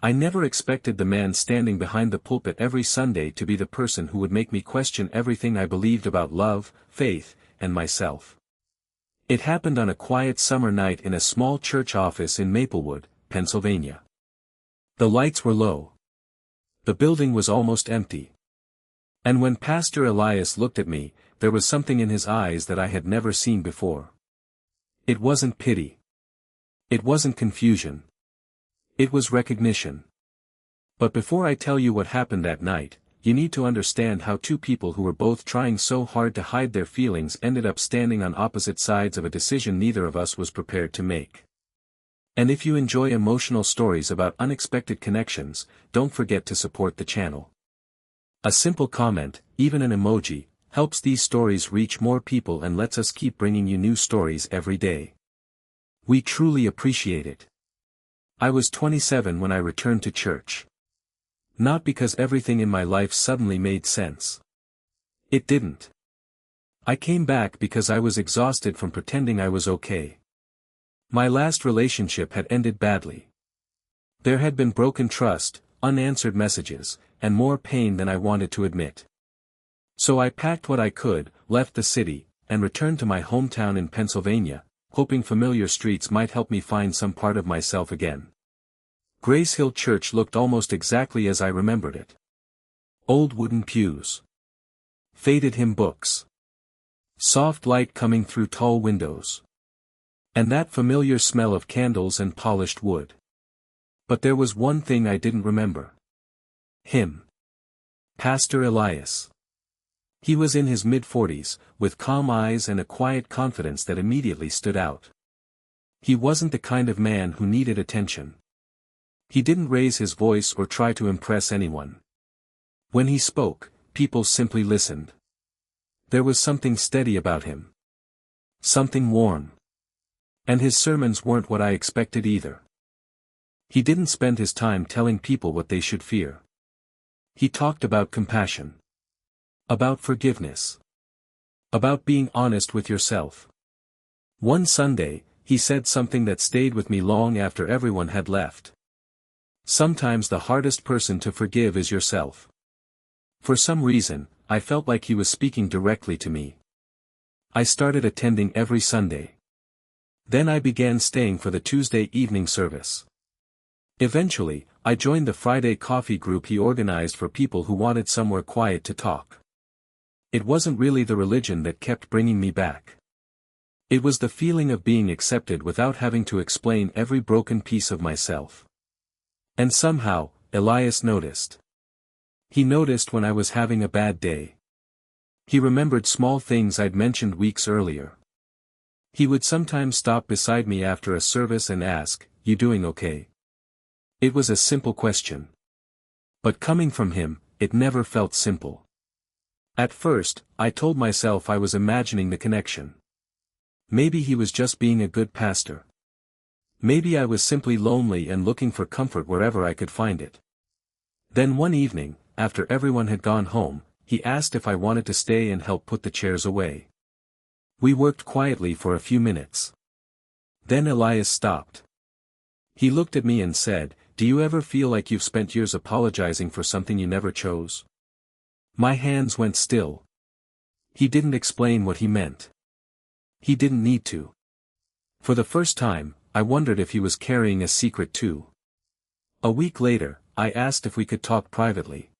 I never expected the man standing behind the pulpit every Sunday to be the person who would make me question everything I believed about love, faith, and myself. It happened on a quiet summer night in a small church office in Maplewood, Pennsylvania. The lights were low. The building was almost empty. And when Pastor Elias looked at me, there was something in his eyes that I had never seen before. It wasn't pity. It wasn't confusion. It was recognition. But before I tell you what happened that night, you need to understand how two people who were both trying so hard to hide their feelings ended up standing on opposite sides of a decision neither of us was prepared to make. And if you enjoy emotional stories about unexpected connections, don't forget to support the channel. A simple comment, even an emoji, helps these stories reach more people and lets us keep bringing you new stories every day. We truly appreciate it. I was 27 when I returned to church. Not because everything in my life suddenly made sense. It didn't. I came back because I was exhausted from pretending I was okay. My last relationship had ended badly. There had been broken trust, unanswered messages, and more pain than I wanted to admit. So I packed what I could, left the city, and returned to my hometown in Pennsylvania, hoping familiar streets might help me find some part of myself again. Grace Hill Church looked almost exactly as I remembered it. Old wooden pews. Faded hymn books. Soft light coming through tall windows. And that familiar smell of candles and polished wood. But there was one thing I didn't remember. Him. Pastor Elias. He was in his mid-40s, with calm eyes and a quiet confidence that immediately stood out. He wasn't the kind of man who needed attention. He didn't raise his voice or try to impress anyone. When he spoke, people simply listened. There was something steady about him. Something warm. And his sermons weren't what I expected either. He didn't spend his time telling people what they should fear. He talked about compassion. About forgiveness. About being honest with yourself. One Sunday, he said something that stayed with me long after everyone had left. Sometimes the hardest person to forgive is yourself. For some reason, I felt like he was speaking directly to me. I started attending every Sunday. Then I began staying for the Tuesday evening service. Eventually, I joined the Friday coffee group he organized for people who wanted somewhere quiet to talk. It wasn't really the religion that kept bringing me back. It was the feeling of being accepted without having to explain every broken piece of myself. And somehow, Elias noticed. He noticed when I was having a bad day. He remembered small things I'd mentioned weeks earlier. He would sometimes stop beside me after a service and ask, "You doing okay?" It was a simple question. But coming from him, it never felt simple. At first, I told myself I was imagining the connection. Maybe he was just being a good pastor. Maybe I was simply lonely and looking for comfort wherever I could find it. Then one evening, after everyone had gone home, he asked if I wanted to stay and help put the chairs away. We worked quietly for a few minutes. Then Elias stopped. He looked at me and said, "Do you ever feel like you've spent years apologizing for something you never chose?" My hands went still. He didn't explain what he meant. He didn't need to. For the first time, I wondered if he was carrying a secret too. A week later, I asked if we could talk privately.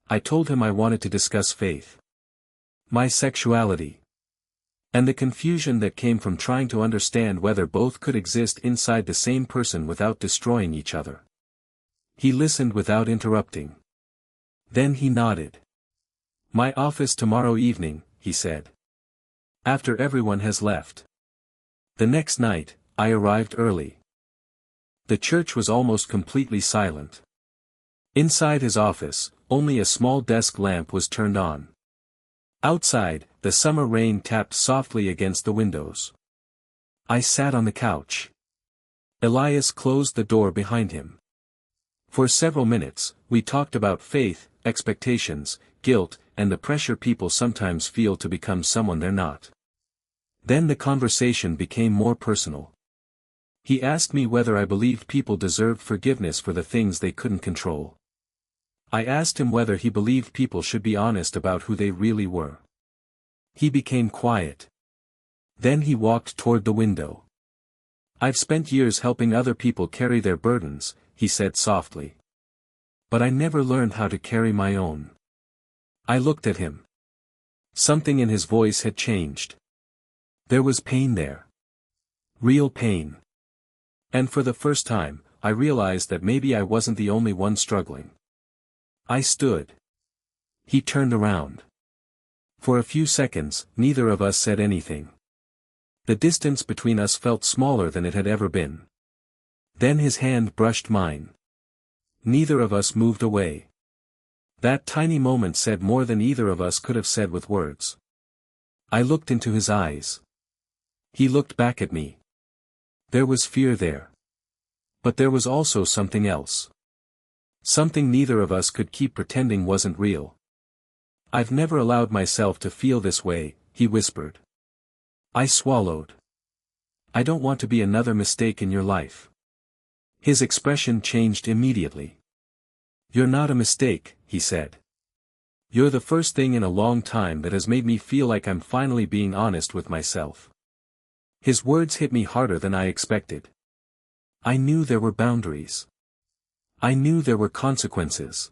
I told him I wanted to discuss faith. My sexuality. And the confusion that came from trying to understand whether both could exist inside the same person without destroying each other. He listened without interrupting. Then he nodded. "My office tomorrow evening," he said. "After everyone has left." The next night, I arrived early. The church was almost completely silent. Inside his office, only a small desk lamp was turned on. Outside, the summer rain tapped softly against the windows. I sat on the couch. Elias closed the door behind him. For several minutes, we talked about faith, expectations, guilt, and the pressure people sometimes feel to become someone they're not. Then the conversation became more personal. He asked me whether I believed people deserved forgiveness for the things they couldn't control. I asked him whether he believed people should be honest about who they really were. He became quiet. Then he walked toward the window. "I've spent years helping other people carry their burdens," he said softly. "But I never learned how to carry my own." I looked at him. Something in his voice had changed. There was pain there. Real pain. And for the first time, I realized that maybe I wasn't the only one struggling. I stood. He turned around. For a few seconds, neither of us said anything. The distance between us felt smaller than it had ever been. Then his hand brushed mine. Neither of us moved away. That tiny moment said more than either of us could have said with words. I looked into his eyes. He looked back at me. There was fear there. But there was also something else. Something neither of us could keep pretending wasn't real. "I've never allowed myself to feel this way," he whispered. I swallowed. "I don't want to be another mistake in your life." His expression changed immediately. "You're not a mistake," he said. "You're the first thing in a long time that has made me feel like I'm finally being honest with myself." His words hit me harder than I expected. I knew there were boundaries. I knew there were consequences.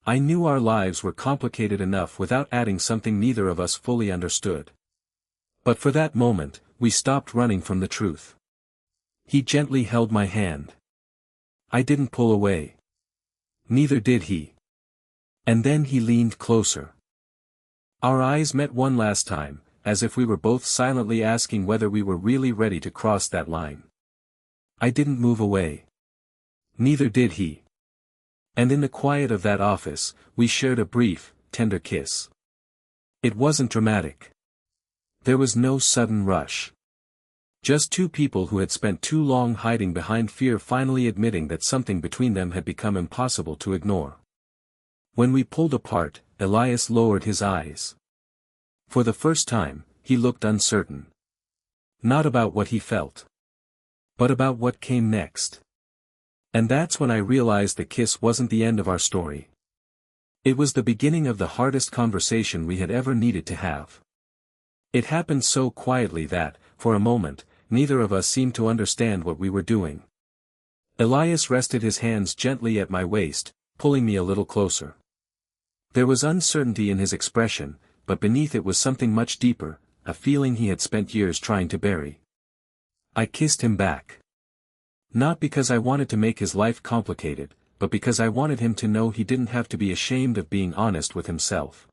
I knew our lives were complicated enough without adding something neither of us fully understood. But for that moment, we stopped running from the truth. He gently held my hand. I didn't pull away. Neither did he. And then he leaned closer. Our eyes met one last time, as if we were both silently asking whether we were really ready to cross that line. I didn't move away. Neither did he. And in the quiet of that office, we shared a brief, tender kiss. It wasn't dramatic. There was no sudden rush. Just two people who had spent too long hiding behind fear finally admitting that something between them had become impossible to ignore. When we pulled apart, Elias lowered his eyes. For the first time, he looked uncertain. Not about what he felt. But about what came next. And that's when I realized the kiss wasn't the end of our story. It was the beginning of the hardest conversation we had ever needed to have. It happened so quietly that, for a moment, neither of us seemed to understand what we were doing. Elias rested his hands gently at my waist, pulling me a little closer. There was uncertainty in his expression, but beneath it was something much deeper, a feeling he had spent years trying to bury. I kissed him back. Not because I wanted to make his life complicated, but because I wanted him to know he didn't have to be ashamed of being honest with himself.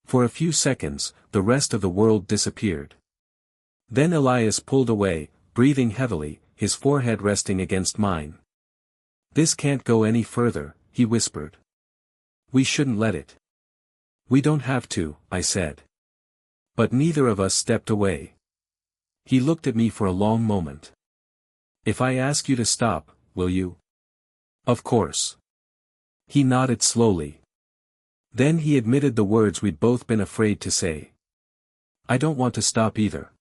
For a few seconds, the rest of the world disappeared. Then Elias pulled away, breathing heavily, his forehead resting against mine. "This can't go any further," he whispered. "We shouldn't let it." "We don't have to," I said. But neither of us stepped away. He looked at me for a long moment. "If I ask you to stop, will you?" "Of course." He nodded slowly. Then he admitted the words we'd both been afraid to say. "I don't want to stop either."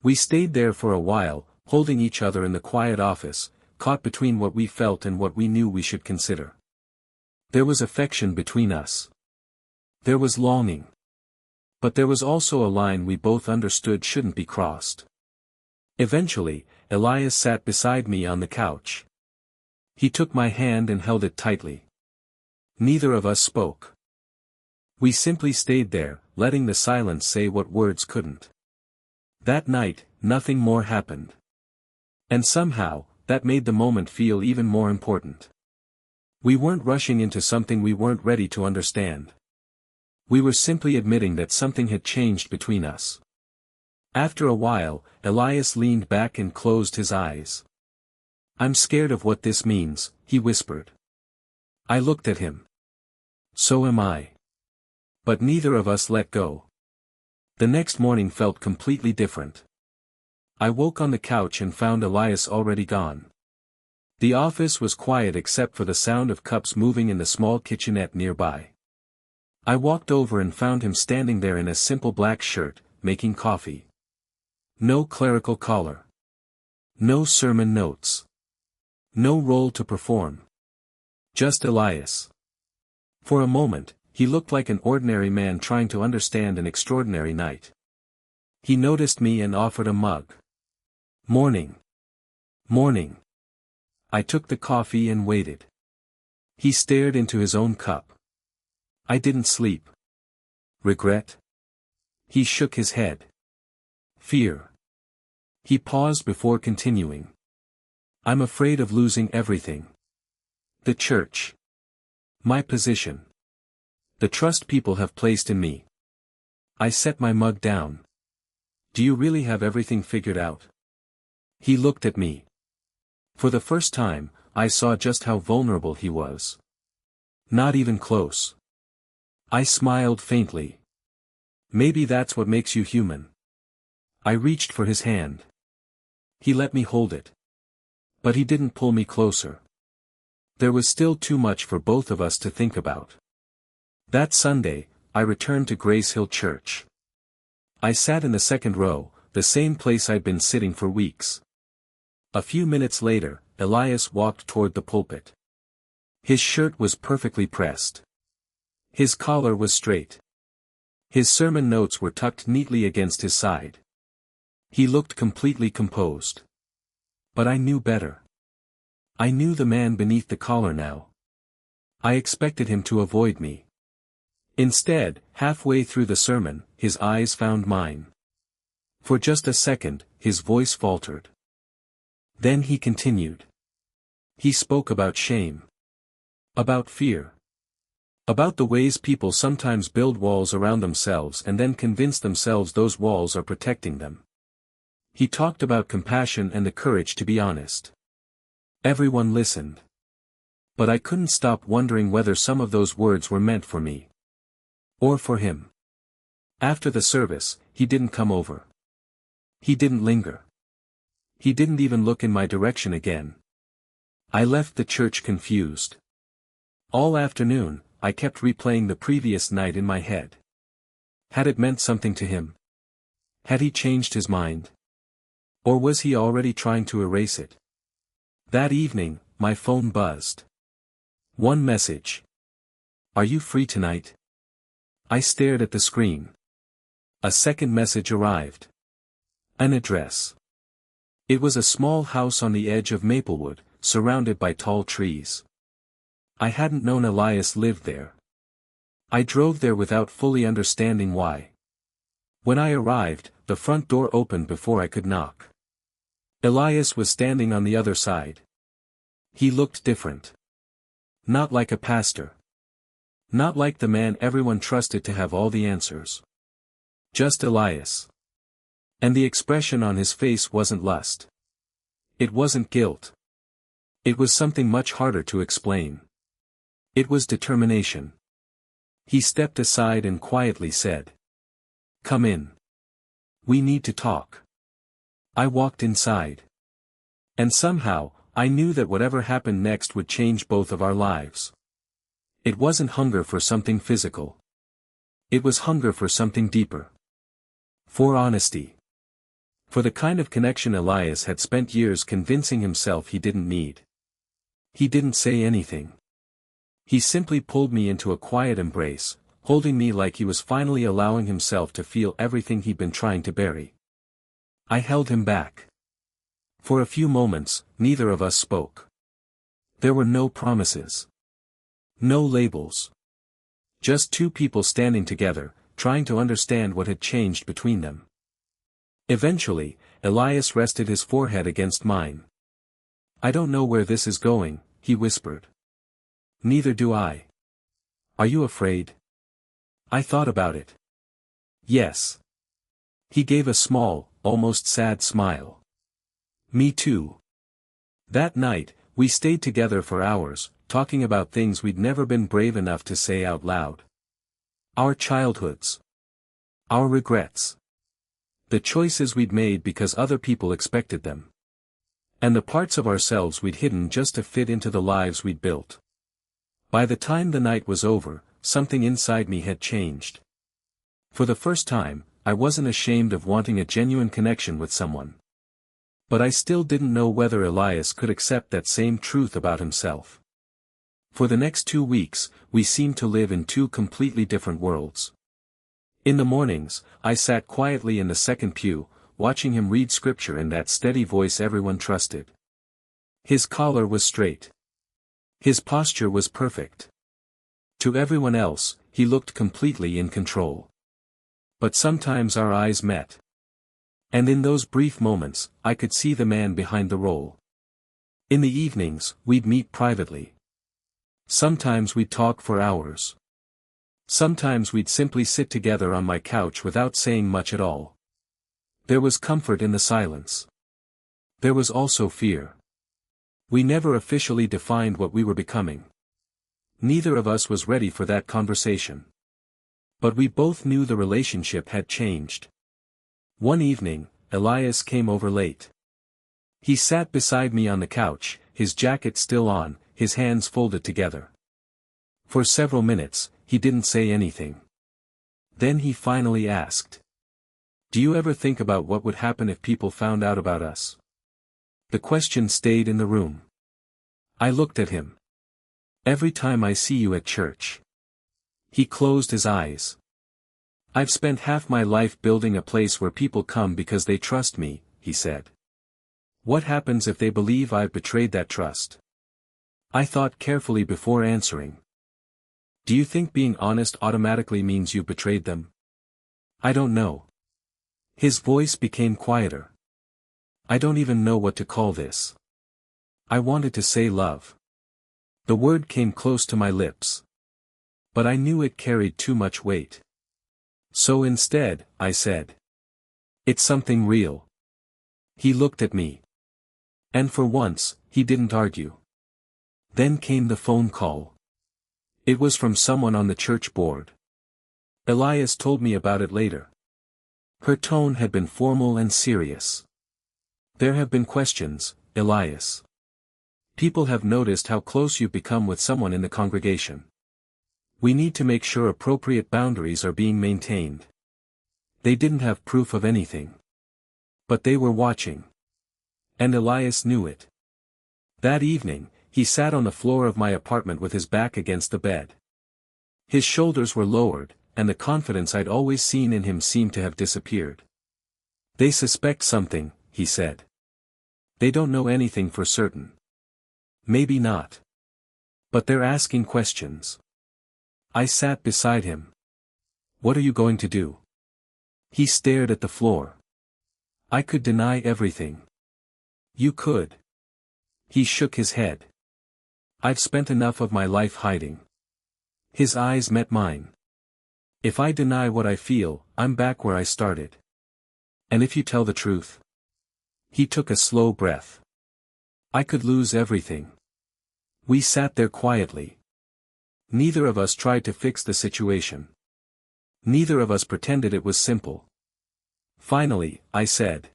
We stayed there for a while, holding each other in the quiet office, caught between what we felt and what we knew we should consider. There was affection between us. There was longing. But there was also a line we both understood shouldn't be crossed. Eventually, Elias sat beside me on the couch. He took my hand and held it tightly. Neither of us spoke. We simply stayed there, letting the silence say what words couldn't. That night, nothing more happened. And somehow, that made the moment feel even more important. We weren't rushing into something we weren't ready to understand. We were simply admitting that something had changed between us. After a while, Elias leaned back and closed his eyes. "I'm scared of what this means," he whispered. I looked at him. "So am I." But neither of us let go. The next morning felt completely different. I woke on the couch and found Elias already gone. The office was quiet except for the sound of cups moving in the small kitchenette nearby. I walked over and found him standing there in a simple black shirt, making coffee. No clerical collar. No sermon notes. No role to perform. Just Elias. For a moment, he looked like an ordinary man trying to understand an extraordinary night. He noticed me and offered a mug. Morning. Morning. I took the coffee and waited. He stared into his own cup. I didn't sleep. Regret? He shook his head. Fear. He paused before continuing. I'm afraid of losing everything. The church. My position. The trust people have placed in me. I set my mug down. Do you really have everything figured out? He looked at me. For the first time, I saw just how vulnerable he was. Not even close. I smiled faintly. Maybe that's what makes you human. I reached for his hand. He let me hold it. But he didn't pull me closer. There was still too much for both of us to think about. That Sunday, I returned to Grace Hill Church. I sat in the second row, the same place I'd been sitting for weeks. A few minutes later, Elias walked toward the pulpit. His shirt was perfectly pressed. His collar was straight. His sermon notes were tucked neatly against his side. He looked completely composed. But I knew better. I knew the man beneath the collar now. I expected him to avoid me. Instead, halfway through the sermon, his eyes found mine. For just a second, his voice faltered. Then he continued. He spoke about shame. About fear. About the ways people sometimes build walls around themselves and then convince themselves those walls are protecting them. He talked about compassion and the courage to be honest. Everyone listened. But I couldn't stop wondering whether some of those words were meant for me. Or for him. After the service, he didn't come over. He didn't linger. He didn't even look in my direction again. I left the church confused. All afternoon, I kept replaying the previous night in my head. Had it meant something to him? Had he changed his mind? Or was he already trying to erase it? That evening, my phone buzzed. One message. Are you free tonight? I stared at the screen. A second message arrived. An address. It was a small house on the edge of Maplewood, surrounded by tall trees. I hadn't known Elias lived there. I drove there without fully understanding why. When I arrived, the front door opened before I could knock. Elias was standing on the other side. He looked different. Not like a pastor. Not like the man everyone trusted to have all the answers. Just Elias. And the expression on his face wasn't lust. It wasn't guilt. It was something much harder to explain. It was determination. He stepped aside and quietly said, "Come in. We need to talk." I walked inside. And somehow, I knew that whatever happened next would change both of our lives. It wasn't hunger for something physical. It was hunger for something deeper. For honesty. For the kind of connection Elias had spent years convincing himself he didn't need. He didn't say anything. He simply pulled me into a quiet embrace, holding me like he was finally allowing himself to feel everything he'd been trying to bury. I held him back. For a few moments, neither of us spoke. There were no promises. No labels. Just two people standing together, trying to understand what had changed between them. Eventually, Elias rested his forehead against mine. "I don't know where this is going," he whispered. "Neither do I. Are you afraid?" I thought about it. Yes. He gave a small, almost sad smile. Me too. That night, we stayed together for hours, talking about things we'd never been brave enough to say out loud. Our childhoods. Our regrets. The choices we'd made because other people expected them. And the parts of ourselves we'd hidden just to fit into the lives we'd built. By the time the night was over, something inside me had changed. For the first time, I wasn't ashamed of wanting a genuine connection with someone. But I still didn't know whether Elias could accept that same truth about himself. For the next 2 weeks, we seemed to live in two completely different worlds. In the mornings, I sat quietly in the second pew, watching him read scripture in that steady voice everyone trusted. His collar was straight. His posture was perfect. To everyone else, he looked completely in control. But sometimes our eyes met. And in those brief moments, I could see the man behind the role. In the evenings, we'd meet privately. Sometimes we'd talk for hours. Sometimes we'd simply sit together on my couch without saying much at all. There was comfort in the silence. There was also fear. We never officially defined what we were becoming. Neither of us was ready for that conversation. But we both knew the relationship had changed. One evening, Elias came over late. He sat beside me on the couch, his jacket still on, his hands folded together. For several minutes, he didn't say anything. Then he finally asked, "Do you ever think about what would happen if people found out about us?" The question stayed in the room. I looked at him. "Every time I see you at church." He closed his eyes. "I've spent half my life building a place where people come because they trust me," he said. "What happens if they believe I've betrayed that trust?" I thought carefully before answering. "Do you think being honest automatically means you betrayed them?" "I don't know." His voice became quieter. "I don't even know what to call this." I wanted to say love. The word came close to my lips. But I knew it carried too much weight. So instead, I said, "It's something real." He looked at me. And for once, he didn't argue. Then came the phone call. It was from someone on the church board. Elias told me about it later. Her tone had been formal and serious. "There have been questions, Elias. People have noticed how close you've become with someone in the congregation. We need to make sure appropriate boundaries are being maintained." They didn't have proof of anything. But they were watching. And Elias knew it. That evening, he sat on the floor of my apartment with his back against the bed. His shoulders were lowered, and the confidence I'd always seen in him seemed to have disappeared. "They suspect something," he said. "They don't know anything for certain. Maybe not. But they're asking questions." I sat beside him. "What are you going to do?" He stared at the floor. "I could deny everything." "You could." He shook his head. "I've spent enough of my life hiding." His eyes met mine. "If I deny what I feel, I'm back where I started." "And if you tell the truth?" He took a slow breath. "I could lose everything." We sat there quietly. Neither of us tried to fix the situation. Neither of us pretended it was simple. Finally, I said,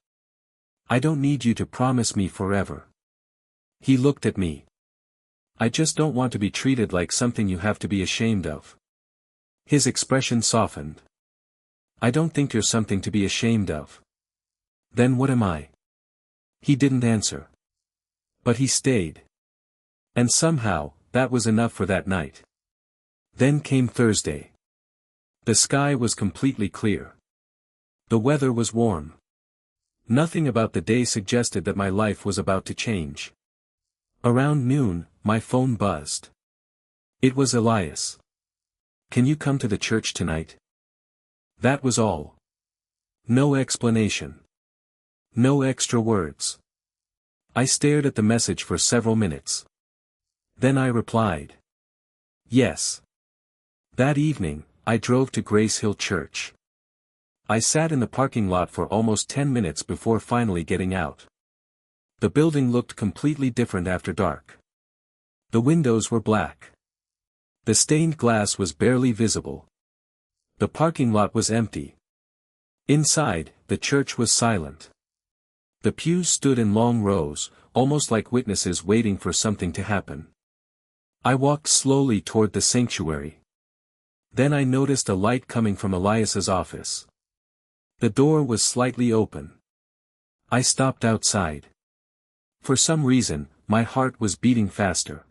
"I don't need you to promise me forever." He looked at me. "I just don't want to be treated like something you have to be ashamed of." His expression softened. "I don't think you're something to be ashamed of." "Then what am I?" He didn't answer. But he stayed. And somehow, that was enough for that night. Then came Thursday. The sky was completely clear. The weather was warm. Nothing about the day suggested that my life was about to change. Around noon, my phone buzzed. It was Elias. "Can you come to the church tonight?" That was all. No explanation. No extra words. I stared at the message for several minutes. Then I replied. Yes. That evening, I drove to Grace Hill Church. I sat in the parking lot for almost 10 minutes before finally getting out. The building looked completely different after dark. The windows were black. The stained glass was barely visible. The parking lot was empty. Inside, the church was silent. The pews stood in long rows, almost like witnesses waiting for something to happen. I walked slowly toward the sanctuary. Then I noticed a light coming from Elias's office. The door was slightly open. I stopped outside. For some reason, my heart was beating faster.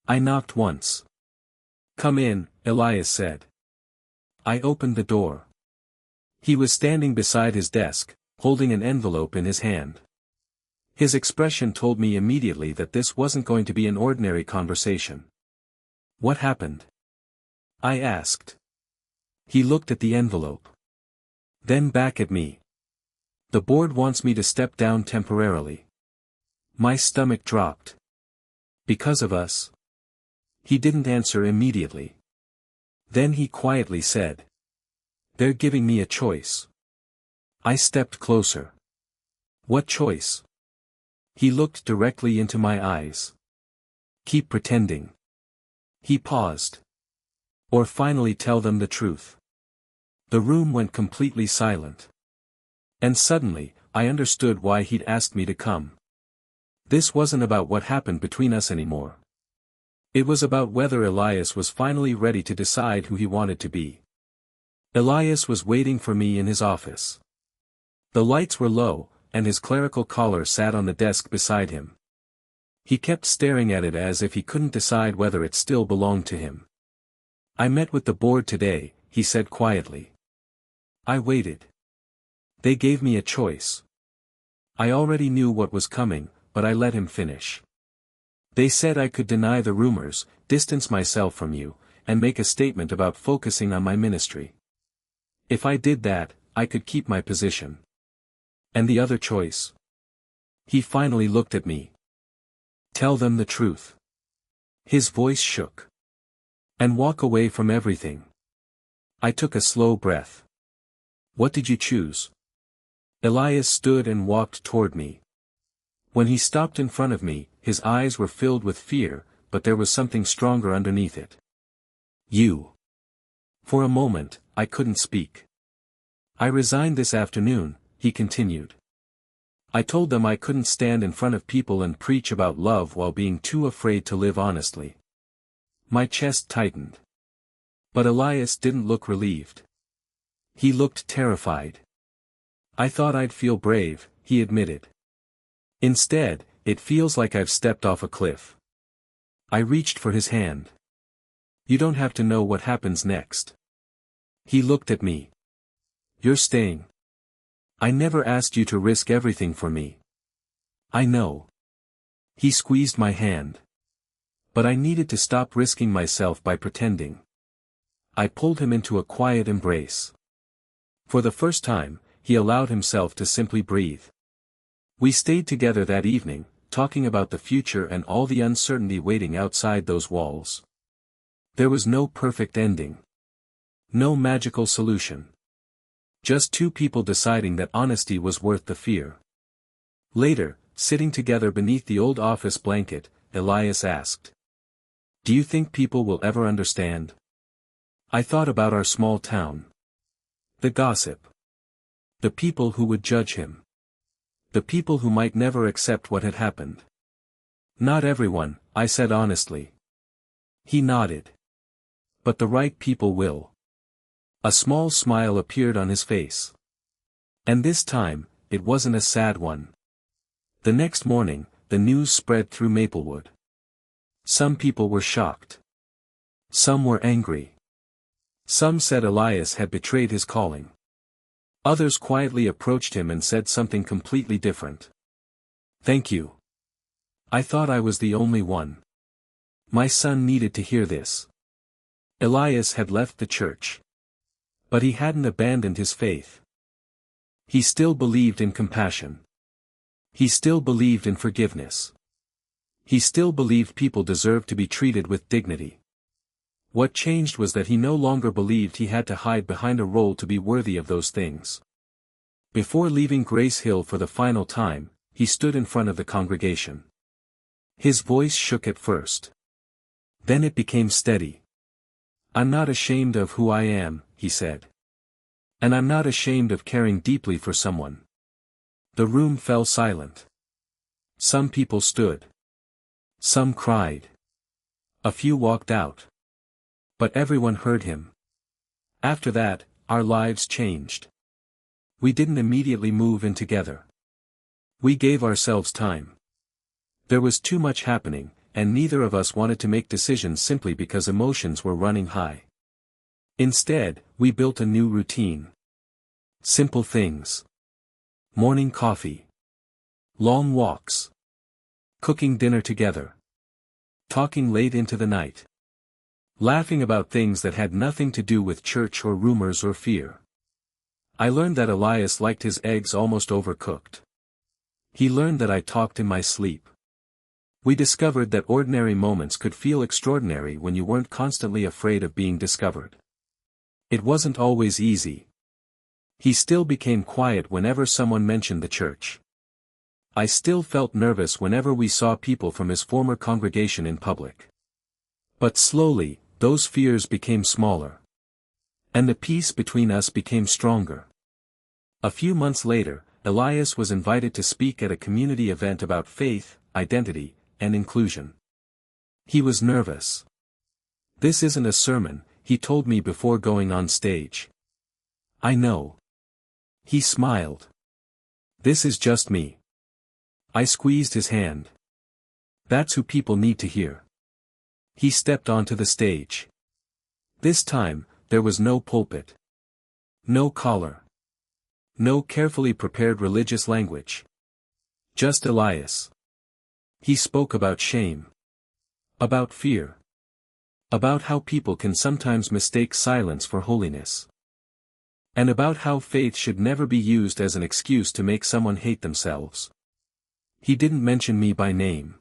I knocked once. "Come in," Elias said. I opened the door. He was standing beside his desk, holding an envelope in his hand. His expression told me immediately that this wasn't going to be an ordinary conversation. "What happened?" I asked. He looked at the envelope. Then back at me. "The board wants me to step down temporarily." My stomach dropped. "Because of us?" He didn't answer immediately. Then he quietly said, "They're giving me a choice." I stepped closer. "What choice?" He looked directly into my eyes. "Keep pretending." He paused. "Or finally tell them the truth." The room went completely silent. And suddenly, I understood why he'd asked me to come. This wasn't about what happened between us anymore. It was about whether Elias was finally ready to decide who he wanted to be. Elias was waiting for me in his office. The lights were low, and his clerical collar sat on the desk beside him. He kept staring at it as if he couldn't decide whether it still belonged to him. "I met with the board today," he said quietly. I waited. They gave me a choice. I already knew what was coming, but I let him finish. "They said I could deny the rumors, distance myself from you, and make a statement about focusing on my ministry. If I did that, I could keep my position." "And the other choice?" He finally looked at me. "Tell them the truth." His voice shook. "And walk away from everything." I took a slow breath. "What did you choose?" Elias stood and walked toward me. When he stopped in front of me, his eyes were filled with fear, but there was something stronger underneath it. "You." For a moment, I couldn't speak. "I resigned this afternoon," he continued. "I told them I couldn't stand in front of people and preach about love while being too afraid to live honestly." My chest tightened. But Elias didn't look relieved. He looked terrified. "I thought I'd feel brave," he admitted. "Instead, it feels like I've stepped off a cliff." I reached for his hand. "You don't have to know what happens next." He looked at me. "You're staying." "I never asked you to risk everything for me." "I know." He squeezed my hand. But I needed to stop risking myself by pretending. I pulled him into a quiet embrace. For the first time, he allowed himself to simply breathe. We stayed together that evening, talking about the future and all the uncertainty waiting outside those walls. There was no perfect ending. No magical solution. Just two people deciding that honesty was worth the fear. Later, sitting together beneath the old office blanket, Elias asked, "Do you think people will ever understand?" I thought about our small town. The gossip. The people who would judge him. The people who might never accept what had happened. "Not everyone," I said honestly. He nodded. "But the right people will." A small smile appeared on his face. And this time, it wasn't a sad one. The next morning, the news spread through Maplewood. Some people were shocked. Some were angry. Some said Elias had betrayed his calling. Others quietly approached him and said something completely different. "Thank you." I thought I was the only one. My son needed to hear this. Elias had left the church. But he hadn't abandoned his faith. He still believed in compassion. He still believed in forgiveness. He still believed people deserved to be treated with dignity. What changed was that he no longer believed he had to hide behind a role to be worthy of those things. Before leaving Grace Hill for the final time, he stood in front of the congregation. His voice shook at first. Then it became steady. "I'm not ashamed of who I am," he said. "And I'm not ashamed of caring deeply for someone." The room fell silent. Some people stood. Some cried. A few walked out. But everyone heard him. After that, our lives changed. We didn't immediately move in together. We gave ourselves time. There was too much happening, and neither of us wanted to make decisions simply because emotions were running high. Instead, we built a new routine. Simple things. Morning coffee. Long walks. Cooking dinner together. Talking late into the night. Laughing about things that had nothing to do with church or rumors or fear. I learned that Elias liked his eggs almost overcooked. He learned that I talked in my sleep. We discovered that ordinary moments could feel extraordinary when you weren't constantly afraid of being discovered. It wasn't always easy. He still became quiet whenever someone mentioned the church. I still felt nervous whenever we saw people from his former congregation in public. But slowly, those fears became smaller. And the peace between us became stronger. A few months later, Elias was invited to speak at a community event about faith, identity, and inclusion. He was nervous. "This isn't a sermon," he told me before going on stage. "I know." He smiled. "This is just me." I squeezed his hand. "That's who people need to hear." He stepped onto the stage. This time, there was no pulpit. No collar. No carefully prepared religious language. Just Elias. He spoke about shame. About fear. About how people can sometimes mistake silence for holiness. And about how faith should never be used as an excuse to make someone hate themselves. He didn't mention me by name.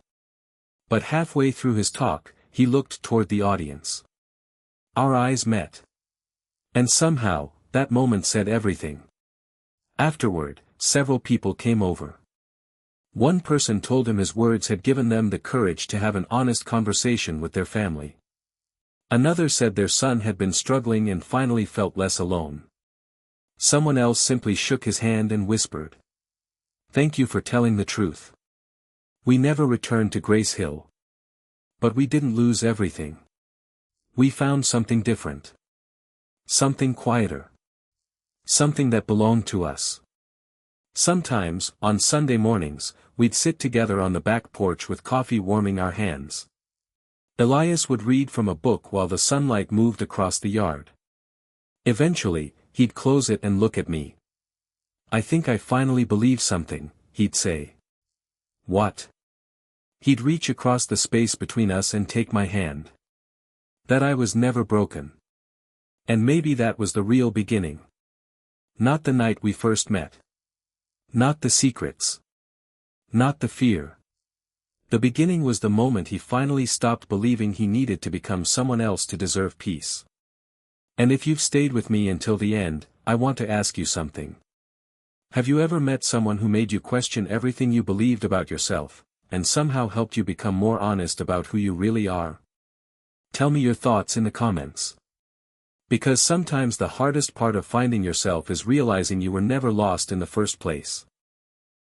But halfway through his talk, he looked toward the audience. Our eyes met. And somehow, that moment said everything. Afterward, several people came over. One person told him his words had given them the courage to have an honest conversation with their family. Another said their son had been struggling and finally felt less alone. Someone else simply shook his hand and whispered, "Thank you for telling the truth." We never returned to Grace Hill. But we didn't lose everything. We found something different. Something quieter. Something that belonged to us. Sometimes, on Sunday mornings, we'd sit together on the back porch with coffee warming our hands. Elias would read from a book while the sunlight moved across the yard. Eventually, he'd close it and look at me. "I think I finally believe something," he'd say. "What?" He'd reach across the space between us and take my hand. That I was never broken. And maybe that was the real beginning. Not the night we first met. Not the secrets. Not the fear. The beginning was the moment he finally stopped believing he needed to become someone else to deserve peace. And if you've stayed with me until the end, I want to ask you something. Have you ever met someone who made you question everything you believed about yourself, and somehow helped you become more honest about who you really are? Tell me your thoughts in the comments. Because sometimes the hardest part of finding yourself is realizing you were never lost in the first place.